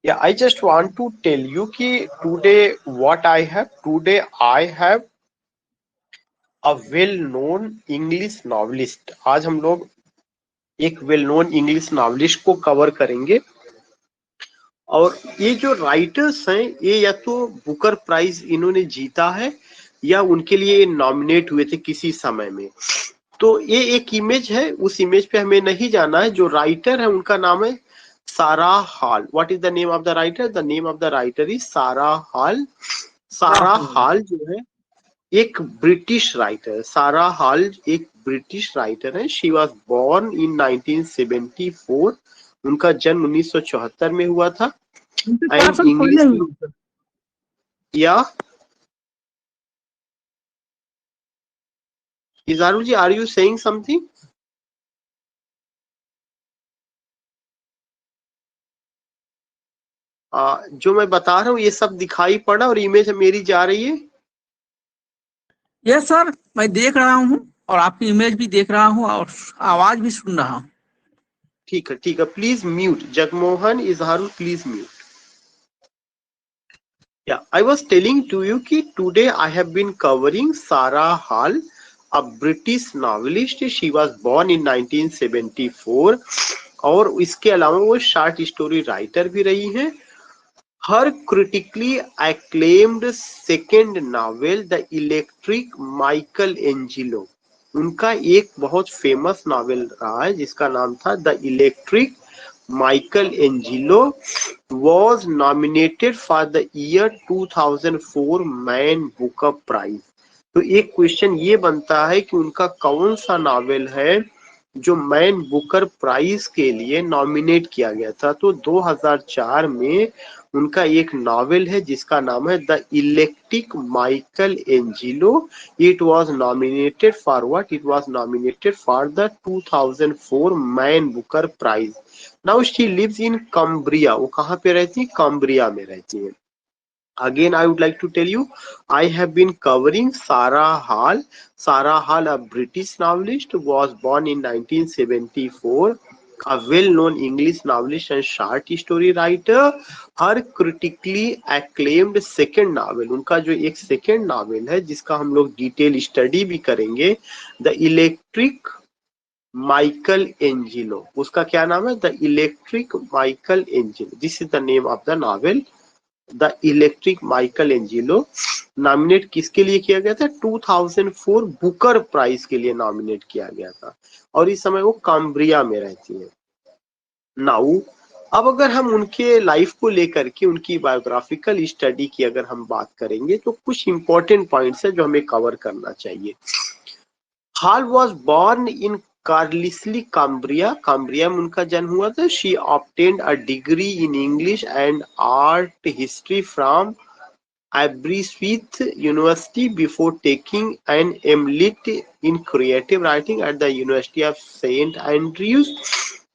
Yeah, I just want to tell you कि today what I have, today I have a well known English novelist. आज हम लोग एक well known English novelist को cover करेंगे और ये जो राइटर्स हैं ये या तो बुकर प्राइज इन्होंने जीता है या उनके लिए नॉमिनेट हुए थे किसी समय में। तो ये एक इमेज है, उस इमेज पे हमें नहीं जाना है। जो राइटर है उनका नाम है Sarah Hall. What is the name of the writer? The name of the writer is Sarah Hall. Sarah Hall जो है एक ब्रिटिश राइटर। सारा हॉल एक ब्रिटिश राइटर है। She was born in 1974। उनका जन्म 1974 में हुआ था। एंड इंग्लिश या इजारू जी, आर यू सेइंग समथिंग? जो मैं बता रहा हूँ ये सब दिखाई पड़ा और इमेज मेरी जा रही है? यस सर, मैं देख रहा हूँ और आपकी इमेज भी देख रहा हूँ और आवाज भी सुन रहा हूँ। ठीक है, ठीक है। Please mute Jagmohan, Izharul, please mute. Yeah, I was telling to you कि today I have been covering Sarah Hall, a British novelist. She was born in 1974 और इसके अलावा वो शॉर्ट स्टोरी राइटर भी रही हैं। Her critically acclaimed second novel, The Electric Michelangelo, उनका एक बहुत फेमस नॉवेल रहा है जिसका नाम था the electric Michelangelo, was nominated for the year 2004 Man Booker Prize. तो एक क्वेश्चन ये बनता है कि उनका कौन सा नॉवेल है जो मैन बुकर प्राइज के लिए नॉमिनेट किया गया था। तो 2004 में उनका एक नॉवेल है जिसका नाम है the electric Michelangelo. It was nominated for what? It was nominated for the 2004 Man Booker prize. Now she lives in Cumbria. वो कहाँ पे रहती है? कम्ब्रिया में रहती है। Again, I would like to tell you, I have been covering Sarah Hall. Sarah Hall, a British novelist, was born in 1974. A well-known English novelist and short story writer. Her critically acclaimed second novel, उनका जो एक second novel है जिसका हम लोग detail study भी करेंगे, the electric Michael Angelo. उसका क्या नाम है? The electric Michael Angelo. This is the name of the novel, the electric Michelangelo. Nominate किसके लिए किया गया था? 2004 बुकर प्राइज के लिए नॉमिनेट किया गया था और इस समय वो कम्ब्रिया में रहती है। नाउ अब अगर हम उनके लाइफ को लेकर के उनकी बायोग्राफिकल स्टडी की अगर हम बात करेंगे तो कुछ इंपॉर्टेंट पॉइंट्स है जो हमें कवर करना चाहिए। Hall was born in Carlisle, Cumbria. Cumbria में उनका जन्म हुआ था। She obtained a degree in English and art history from Aberystwyth University before taking an MLit in creative writing at the University of St Andrews।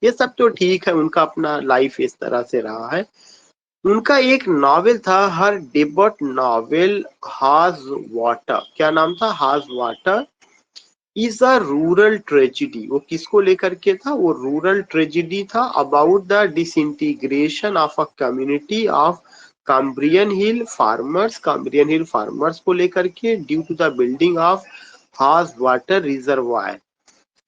ये सब तो ठीक है, उनका अपना लाइफ इस तरह से रहा है। उनका एक नॉवेल था, her debut novel Haweswater. क्या नाम था? Haweswater is a rural tragedy. वो किसको लेकर के था? वो रूरल ट्रेजिडी था about the disintegration of a community of Cumbrian hill farmers. Cumbrian hill farmers को लेकर के due to the building of Haweswater reservoir.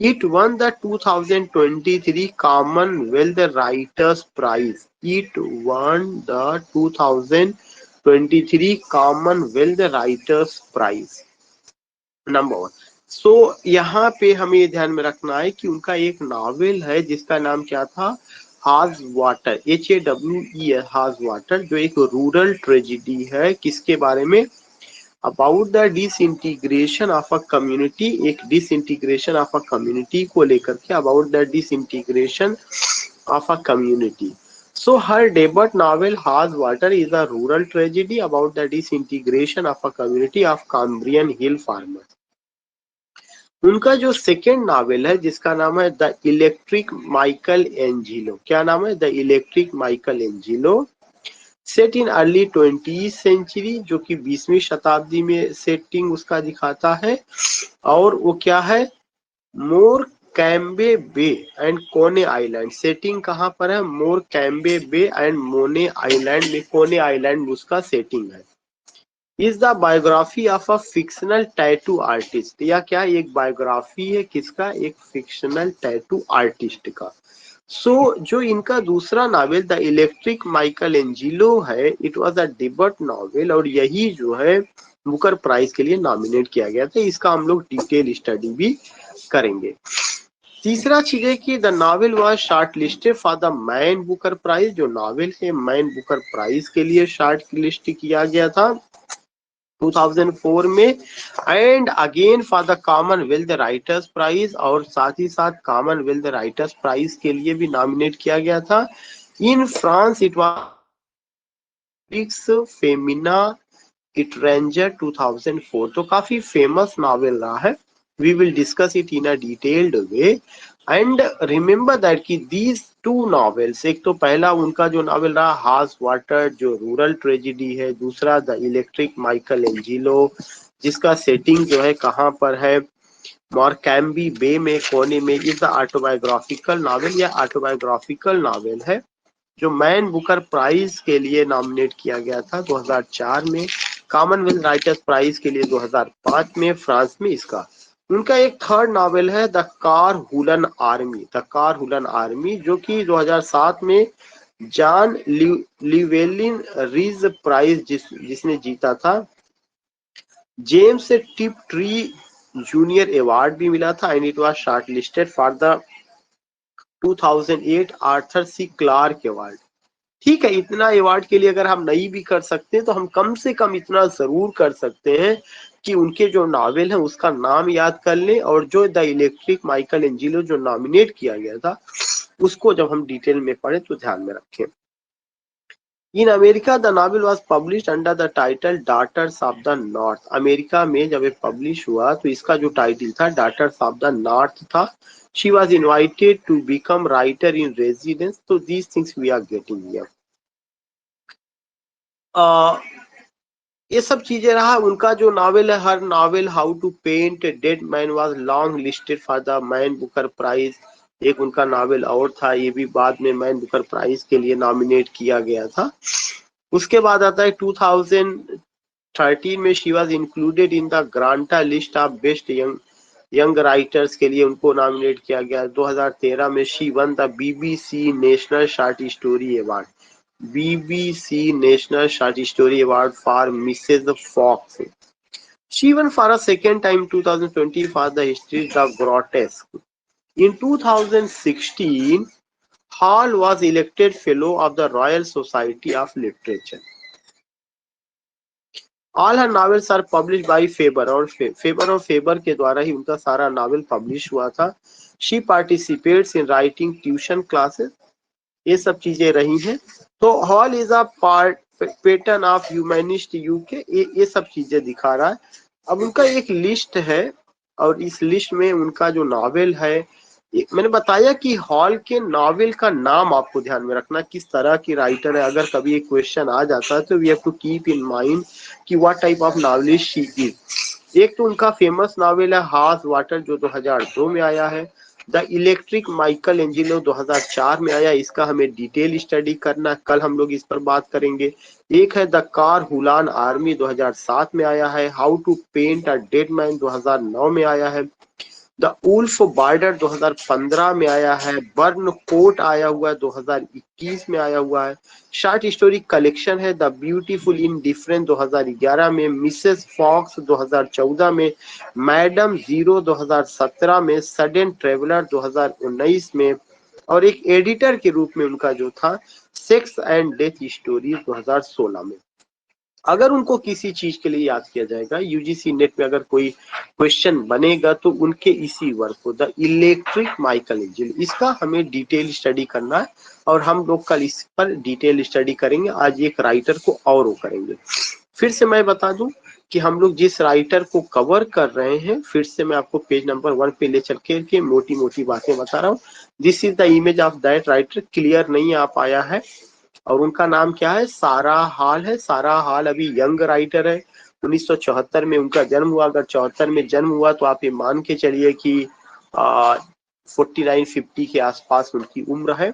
It won the 2023 Commonwealth Writers Prize. It won the 2023 Commonwealth Writers Prize. Number one. So यहाँ पे हमें ध्यान में रखना है कि उनका एक नॉवेल है जिसका नाम क्या था? हाज वाटर, HAWE, हाज वाटर, जो एक रूरल ट्रेजिडी है। किसके बारे में? About the disintegration of a community. एक डिसइंटीग्रेशन ऑफ अ कम्युनिटी को लेकर के, about the disintegration of a community. So her debut novel Haz Water is a rural tragedy about the disintegration of a community of Cambrian hill farmers. उनका जो second novel है जिसका नाम है the electric Michael Angelo. क्या नाम है? The electric Michelangelo. Set in early 20th century, जो कि 20वीं शताब्दी में सेटिंग उसका दिखाता है। और वो क्या है? मोर कैम्बे बे एंड कोने आइलैंड। सेटिंग कहाँ पर है? मोर कैम्बे बे एंड मोने आइलैंड में, कोने आइलैंड उसका सेटिंग है। Is the biography of a fictional tattoo artist. या क्या एक बायोग्राफी है किसका? एक फिक्शनल टैटू आर्टिस्ट का। जो इनका दूसरा novel the electric Michelangelo है, it was a debut novel और यही जो है बुकर प्राइज के लिए नॉमिनेट किया गया था। इसका हम लोग डिटेल स्टडी भी करेंगे। तीसरा चीज है कि the novel was shortlisted for the Man Booker Prize. जो नॉवेल है मैन बुकर प्राइज के लिए शॉर्ट लिस्ट किया गया था 2004 में, and again for the Commonwealth Writers Prize, और साथ ही साथ कॉमनवेल्थ राइटर्स प्राइज के लिए भी नॉमिनेट किया गया था। In France it was Femina Etranger 2004। तो काफी फेमस नॉवेल रहा है। We will discuss it in a detailed way and remember that कि दीज टू नॉवेल्स, एक तो पहला उनका जो नॉवेल रहा हार्स वाटर जो रूरल ट्रेजिडी है, दूसरा द इलेक्ट्रिक माइकल एंजिलो जिसका सेटिंग जो है कहाँ पर है? मॉरकैम्बी बे में, कोने में। इज द ऑटोबायोग्राफिकल नॉवेल या ऑटोबायोग्राफिकल नॉवेल है जो मैन बुकर प्राइज के लिए नॉमिनेट किया गया था 2004 में, कॉमनवेल्थ राइटर्स प्राइज के लिए 2005 में फ्रांस में इसका। उनका एक थर्ड नॉवेल है the Carhullan army, the Carhullan army, जो कि 2007 में जॉन लिवेलिन रीज प्राइज जिसने जीता था। James Tiptree Junior Award भी मिला था and it was shortlisted for the 2008 Arthur C Clarke Award. ठीक है, इतना अवार्ड के लिए अगर हम नहीं भी कर सकते हैं तो हम कम से कम इतना जरूर कर सकते हैं कि उनके जो नॉवेल है उसका नाम याद कर लें, और जो द इलेक्ट्रिक माइकल एंजिलो जो नॉमिनेट किया गया था उसको जब हम डिटेल में पढ़े तो ध्यान में रखें। In America the novel was published under the title Daughters of the North. America में जब ये पब्लिश हुआ तो इसका जो टाइटल था डॉटर्स ऑफ द नॉर्थ था। She was invited to become writer in residence. तो these things we are getting here. ये सब चीजें रहा। उनका जो नॉवेल है her novel how to paint dead man was long listed for the Man Booker Prize. एक उनका नॉवेल और था, ये भी बाद में मैन बुकर प्राइज के लिए नॉमिनेट किया गया था। उसके बाद आता है 2013 में she was included in the grata list of best young writers के लिए उनको नॉमिनेट किया गया। 2013 में she one the BBC national short story award, BBC National Short Story Award for Mrs. Fox. She won for a second time 2020 for the history The Grotesque. In 2016, Hall was elected Fellow of the Royal Society of Literature. All her novels are published by Faber, और Faber के द्वारा ही उनका सारा novel publish हुआ था। She participates in writing tuition classes. ये सब चीजें रही हैं। तो hall is a pattern of humanist UK, ये सब चीजें दिखा रहा है। अब उनका एक लिस्ट है और इस लिस्ट में उनका जो नॉवेल है, मैंने बताया कि हॉल के नॉवेल का नाम आपको ध्यान में रखना किस तरह की राइटर है। अगर कभी एक क्वेश्चन आ जाता है तो we have to keep in mind कि what type of novelist she is. एक तो उनका फेमस नॉवेल है हार्स वाटर जो 2002 में आया है। द इलेक्ट्रिक माइकल एंजिलो 2004 में आया, इसका हमें डिटेल स्टडी करना, कल हम लोग इस पर बात करेंगे। एक है द कार हुलान आर्मी 2007 में आया है। How to paint a dead man 2009 में आया है। द उल्फ बॉर्डर 2015 में आया है। बर्न कोट आया हुआ है 2021 में आया हुआ है। शॉर्ट स्टोरी कलेक्शन है द ब्यूटीफुल इनडिफरेंट 2011 में। मिसेस फॉक्स 2014 में। मैडम जीरो 2017 में। सडन ट्रेवलर 2019 में। और एक एडिटर के रूप में उनका जो था सेक्स एंड डेथ स्टोरी 2016 में। अगर उनको किसी चीज के लिए याद किया जाएगा यूजीसी नेट में, अगर कोई क्वेश्चन बनेगा तो उनके इसी वर्क को द इलेक्ट्रिक माइकल एंजिलो, इसका हमें डिटेल स्टडी करना है और हम लोग कल इस पर डिटेल स्टडी करेंगे। आज एक राइटर को और वो करेंगे। फिर से मैं बता दूं कि हम लोग जिस राइटर को कवर कर रहे हैं, फिर से मैं आपको पेज नंबर 1 पे ले चल के मोटी मोटी बातें बता रहा हूँ। This is the image of that writer. Clear नहीं आ पाया है और उनका नाम क्या है? सारा हॉल है। सारा हॉल अभी यंग राइटर है। 1974 में उनका जन्म हुआ। अगर 74 में जन्म हुआ तो आप ये मान के चलिए कि 49-50 के आसपास उनकी उम्र है।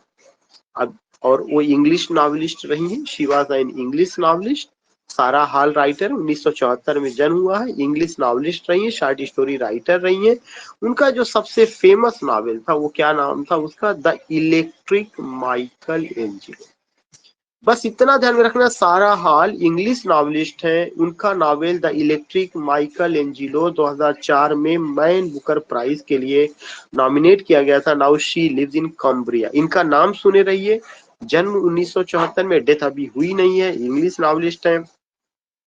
अब और वो इंग्लिश नॉवेलिस्ट रही हैं। She was an English novelist. सारा हॉल राइटर 1974 में जन्म हुआ है। इंग्लिश नॉवेलिस्ट रही हैं, शॉर्ट स्टोरी राइटर रही हैं। उनका जो सबसे फेमस नॉवेल था वो क्या नाम था उसका? The electric Michael Angelo. बस इतना ध्यान में रखना, सारा हॉल इंग्लिश नॉवेलिस्ट है। उनका novel the electric Michael Angelo 2004 में मैन बुकर प्राइज के लिए नॉमिनेट किया गया था। Now she lives in Cumbria. इनका नाम सुने रहिए। जन्म 1974 में, डेथ अभी हुई नहीं है। इंग्लिश नॉवेलिस्ट है।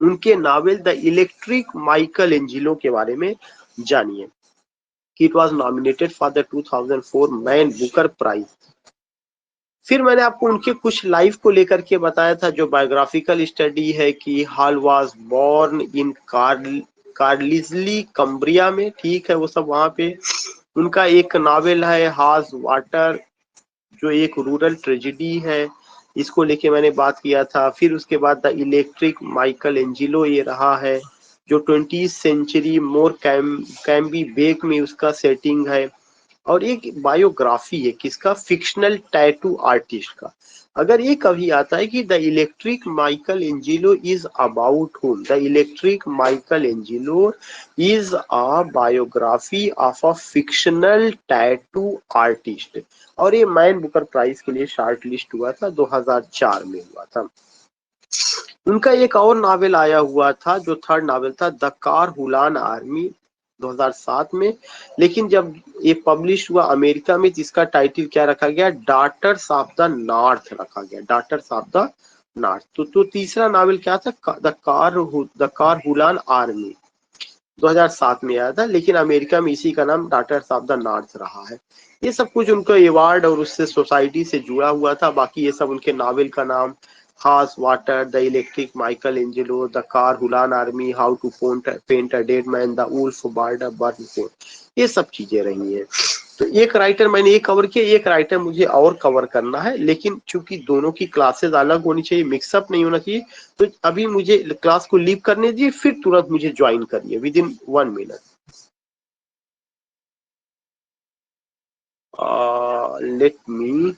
उनके novel the electric Michelangelo के बारे में जानिए कि it was nominated for the 2004 Man Booker Prize. फिर मैंने आपको उनके कुछ लाइफ को लेकर के बताया था, जो बायोग्राफिकल स्टडी है कि hall was born in Carlisle कम्ब्रिया में। ठीक है, वो सब वहां पे। उनका एक नॉवेल है हाज वाटर, जो एक रूरल ट्रेजेडी है। इसको लेके मैंने बात किया था। फिर उसके बाद द इलेक्ट्रिक माइकल एंजेलो ये रहा है, जो 20th सेंचुरी मोर कैम्बी बेक में उसका सेटिंग है। और एक बायोग्राफी है किसका? फिक्शनल टैटू आर्टिस्ट का। अगर ये कभी आता है कि the electric Michelangelo is about whom, the electric Michelangelo is a biography of a fictional tattoo artist. और ये मैन बुकर प्राइज के लिए शॉर्ट लिस्ट हुआ था, 2004 में हुआ था। उनका एक और नॉवेल आया हुआ था, जो थर्ड नॉवेल था, द कार हुलान आर्मी, 2007 में। लेकिन जब ये पब्लिश हुआ अमेरिका में, जिसका टाइटल क्या रखा गया? डॉटर्स ऑफ द नॉर्थ रखा गया, डॉटर्स ऑफ द नॉर्थ। तो तीसरा नॉवेल क्या था? द कार हुलान आर्मी, 2007 में आया था। लेकिन अमेरिका में इसी का नाम डॉटर्स ऑफ द नॉर्थ रहा है। ये सब कुछ उनका अवार्ड और उससे सोसाइटी से जुड़ा हुआ था। बाकी ये सब उनके नॉवेल का नाम, Haweswater, the electric Michelangelo, the Carhullan army, how to paint a dead man, the wolf bird burn ford, ये सब चीजें रही हैं। तो एक राइटर मैंने ये कवर किया, एक राइटर मुझे और कवर करना है। लेकिन चूंकि दोनों की क्लासेस अलग होनी चाहिए, मिक्सअप नहीं होना चाहिए, तो अभी मुझे क्लास को लीव करने दीजिए, फिर तुरंत मुझे ज्वाइन करिए with in 1 minute. Let me,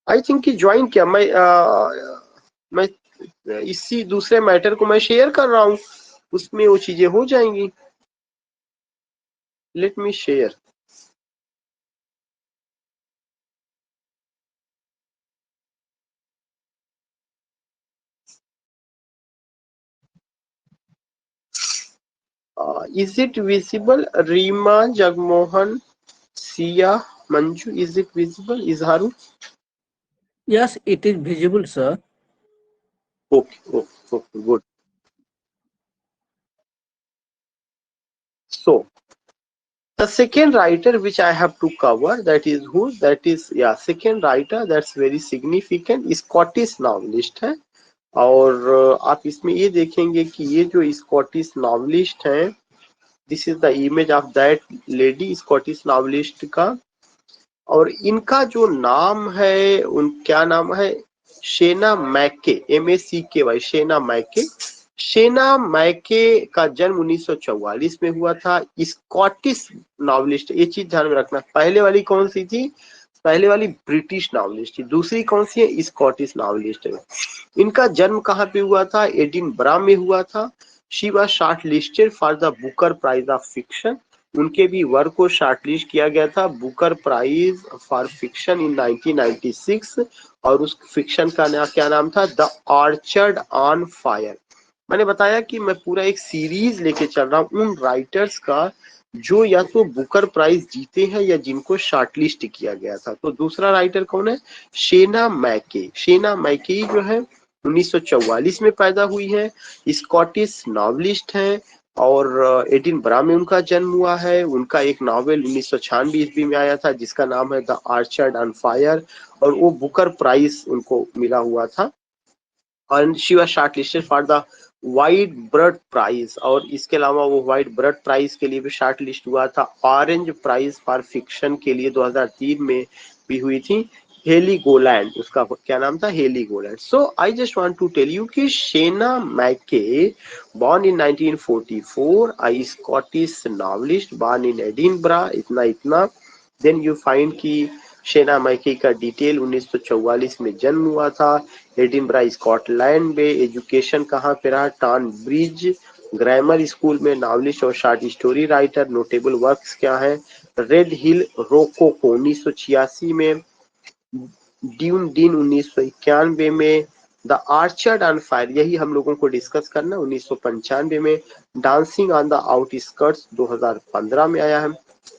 I think कि ज्वाइन किया मैं इसी दूसरे मैटर को मैं शेयर कर रहा हूँ, उसमें वो चीजें हो जाएंगी। Let me share. Is it visible? Reema, Jagmohan, Siya, Manju, is it visible? इजहारू? Yes, it is visible, sir. Okay, okay, good. So the second writer which I have to cover, that is who? That is, yeah, second writer that's very significant, Scottish novelist है। और आप इसमें ये देखेंगे कि ये जो स्कॉटिश नॉवलिस्ट है, this is the image of that lady, Scottish novelist का। और इनका जो नाम है, क्या नाम है? शेना मैके, MACKY, शेना मैके। शेना मैके का जन्म 1944 में हुआ था। स्कॉटिश नॉवलिस्ट, ये चीज ध्यान में रखना। पहले वाली कौन सी थी? पहले वाली ब्रिटिश नॉवलिस्ट थी, दूसरी कौन सी है? स्कॉटिश नॉवलिस्ट है। इनका जन्म कहाँ पे हुआ था? एडिनबरा में हुआ था। She was shortlisted for the Booker Prize of fiction. उनके भी वर्क को शॉर्टलिस्ट किया गया था Booker Prize for fiction in 1996। और उस फिक्शन का क्या नाम था? The orchard on fire. मैंने बताया कि मैं पूरा एक सीरीज लेके चल रहा हूँ उन राइटर्स का जो या तो बुकर प्राइज जीते हैं या जिनको शॉर्टलिस्ट किया गया था। तो दूसरा राइटर कौन है? शेना मैके। शेना मैके जो है 1944 में पैदा हुई है, स्कॉटिश नॉवलिस्ट है। और एडिनबरा में उनका जन्म हुआ है। उनका एक नॉवेल 1996 ईस्वी में आया था जिसका नाम है द ऑर्चर्ड ऑन फायर, और वो बुकर प्राइज उनको मिला हुआ था। और she was shortlisted for the Whitbread Prize, और इसके अलावा वो वाइट बर्ड प्राइज के लिए भी शॉर्ट लिस्ट हुआ था। ऑरेंज प्राइज फॉर फिक्शन के लिए 2003 में भी हुई थी। हेलीगोलैंड, उसका क्या नाम था, Heligoland. So I just want to tell you कि शेना मैके born in 1944, a Scottish novelist born in Edinburgh, इतना इतना। देन यू फाइंड कि शेना मैके का डिटेल 1944 में जन्म हुआ था, एडिनबरा स्कॉटलैंड में। एजुकेशन कहाँ पे रहा, टान ब्रिज ग्रामर स्कूल में। नॉवलिस्ट और short story writer. Notable works क्या है, रेड हिल रोकोको 1986 में, ड्यून डीन 1991 में, द आर्चर्ड ऑन फायर यही हम लोगों को डिस्कस करना 1995 में, डांसिंग ऑन द आउटस्कर्ट्स 2015 में आया है।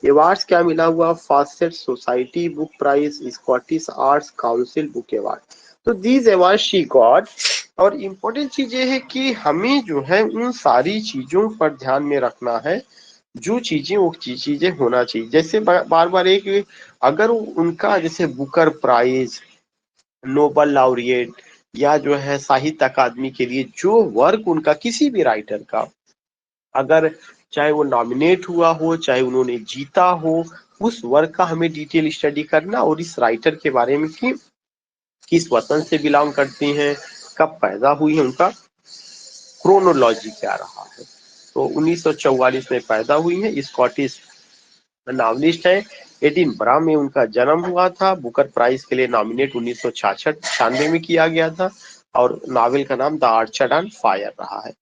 अवार्ड्स क्या मिला हुआ, Fawcett Society Book Prize, Scottish Arts Council Book Award. तो दीज अवार्ड शी गॉट। और इम्पोर्टेंट चीज ये है कि हमें जो है उन सारी चीजों पर ध्यान में रखना है जो चीजें वो चीजें होना चाहिए। जैसे बार बार एक अगर उनका जैसे बुकर प्राइज, नोबल लाउरिएट या जो है साहित्य अकादमी के लिए जो वर्क उनका किसी भी राइटर का, अगर चाहे वो नॉमिनेट हुआ हो चाहे उन्होंने जीता हो, उस वर्क का हमें डिटेल स्टडी करना और इस राइटर के बारे में कि किस वतन से बिलोंग करते हैं, कब पैदा हुई है, उनका क्रोनोलॉजी क्या रहा है। तो 1944 में पैदा हुई है, स्कॉटिश नॉवलिस्ट है, एडिनबरा में उनका जन्म हुआ था। बुकर प्राइज के लिए नॉमिनेट 1966-96 में किया गया था और नावल का नाम द आर्चर्ड ऑन फायर रहा है।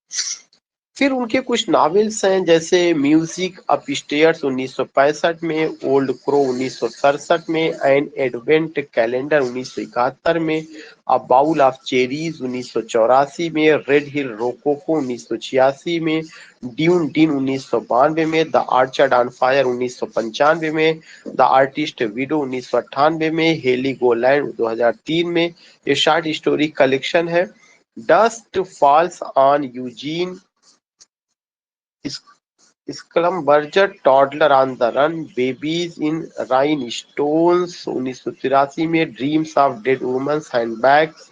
फिर उनके कुछ नॉवेल्स हैं जैसे म्यूजिक अपस्टेयर्स 1965 में, ओल्ड क्रो 1967 में, एन एडवेंट कैलेंडर 1971 में, अ बाउल ऑफ चेरीज 1984 में, रेड हिल रोकोको 1986 में, ड्यून डीन 1992 में, द आर्चर्ड ऑन फायर 1995 में, द आर्टिस्ट विडो 1998 में, हेलीगोलैंड 2003 में। ये शॉर्ट स्टोरी कलेक्शन है। Dust falls on Eugene Schlumberger, toddler on the run, babies in rhinestones 1983 में, dreams of dead women's handbags,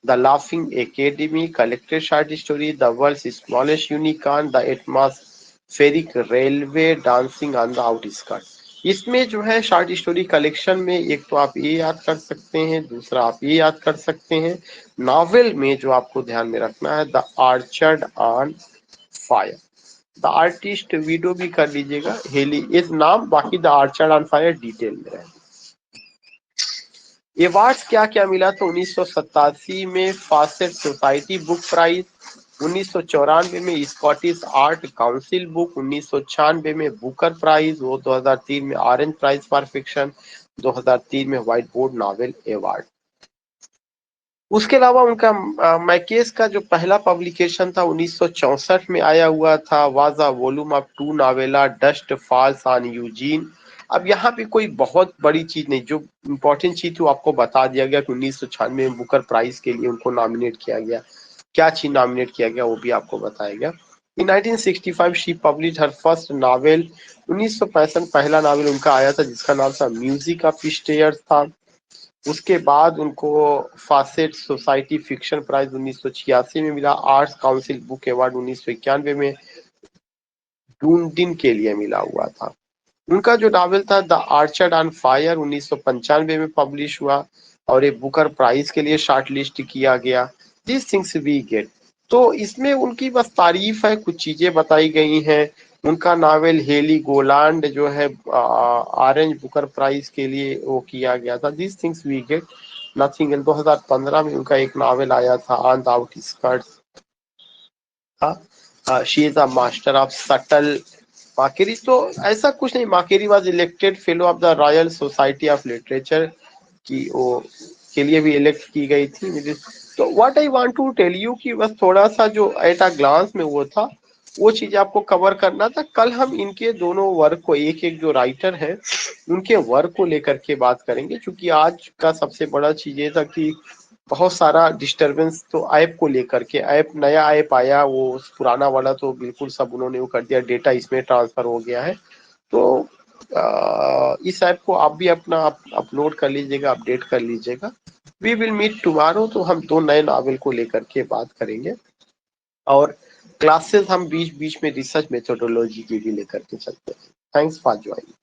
the laughing academy, collected short story, the world's smallest unicorn, the atmospheric railway, dancing on the outskirts. इसमें जो है short story collection में एक तो आप ये याद कर सकते हैं, दूसरा आप ये याद कर सकते हैं। नॉवेल में जो आपको ध्यान में रखना है, the orchard on fire. The artist video भी कर लीजिएगा, हेली इस नाम, बाकी the orchard on fire detail में है। अवार्ड्स क्या क्या मिला तो 1987 में फासेट सोसाइटी बुक प्राइज, 1994 में स्कॉटिश आर्ट काउंसिल बुक, 1996 में बुकर प्राइज, वो 2003 में ऑरेंज प्राइज फॉर फिक्शन, 2003 में व्हाइट बोर्ड नॉवेल अवार्ड। उसके अलावा उनका मैकेस का जो पहला पब्लिकेशन था 1964 में आया हुआ था, was a volume of 2 novella dust falls on Eugene. अब यहाँ पे कोई बहुत बड़ी चीज नहीं, जो इम्पोर्टेंट चीज थी आपको बता दिया गया कि 1996 में बुकर प्राइज के लिए उनको नॉमिनेट किया गया, क्या चीज नॉमिनेट किया गया वो भी आपको बताया गया। इन 1965 she publish her first novel. 1965 पहला नॉवेल उनका आया था जिसका नाम था म्यूजिक ऑफ स्टेयर्स था। उसके बाद उनको फासेट सोसाइटी फिक्शन प्राइज 1986 में मिला, आर्ट्स काउंसिल बुक अवार्ड 1991 में डूनडिन के लिए मिला हुआ था। उनका जो नॉवेल था द आर्चर्ड ऑन फायर 1995 में पब्लिश हुआ और एक बुकर प्राइज के लिए शॉर्ट लिस्ट किया गया। This things we get. तो इसमें उनकी बस तारीफ है, कुछ चीजें बताई गई हैं। उनका नावल हेली गोलांड जो है ऑरेंज बुकर प्राइज के लिए वो किया गया था। This things we get, nothing else. 2015 में उनका एक नावल आया था ऑन द आउटस्कर्ट्स था, she is a master of subtle mockery. तो ऐसा कुछ नहीं, Mackay was elected fellow of the Royal Society of Literature की वो के लिए भी इलेक्ट की गई थी। तो what I want to tell you कि बस थोड़ा सा जो एट अ ग्लांस में वो था वो चीज आपको कवर करना था। कल हम इनके दोनों वर्क को, एक एक जो राइटर है उनके वर्क को लेकर के बात करेंगे, क्योंकि आज का सबसे बड़ा चीज ये था कि बहुत सारा डिस्टरबेंस तो ऐप को लेकर के, ऐप नया ऐप आया, वो पुराना वाला तो बिल्कुल सब उन्होंने वो कर दिया, डेटा इसमें ट्रांसफर हो गया है। तो इस ऐप को आप भी अपना अपलोड कर लीजिएगा, अपडेट कर लीजिएगा। We will meet tomorrow. तो हम दो नए नॉवेल को लेकर के बात करेंगे और क्लासेस हम बीच बीच में रिसर्च मेथोडोलॉजी की भी लेकर के चलते हैं। Thanks for joining.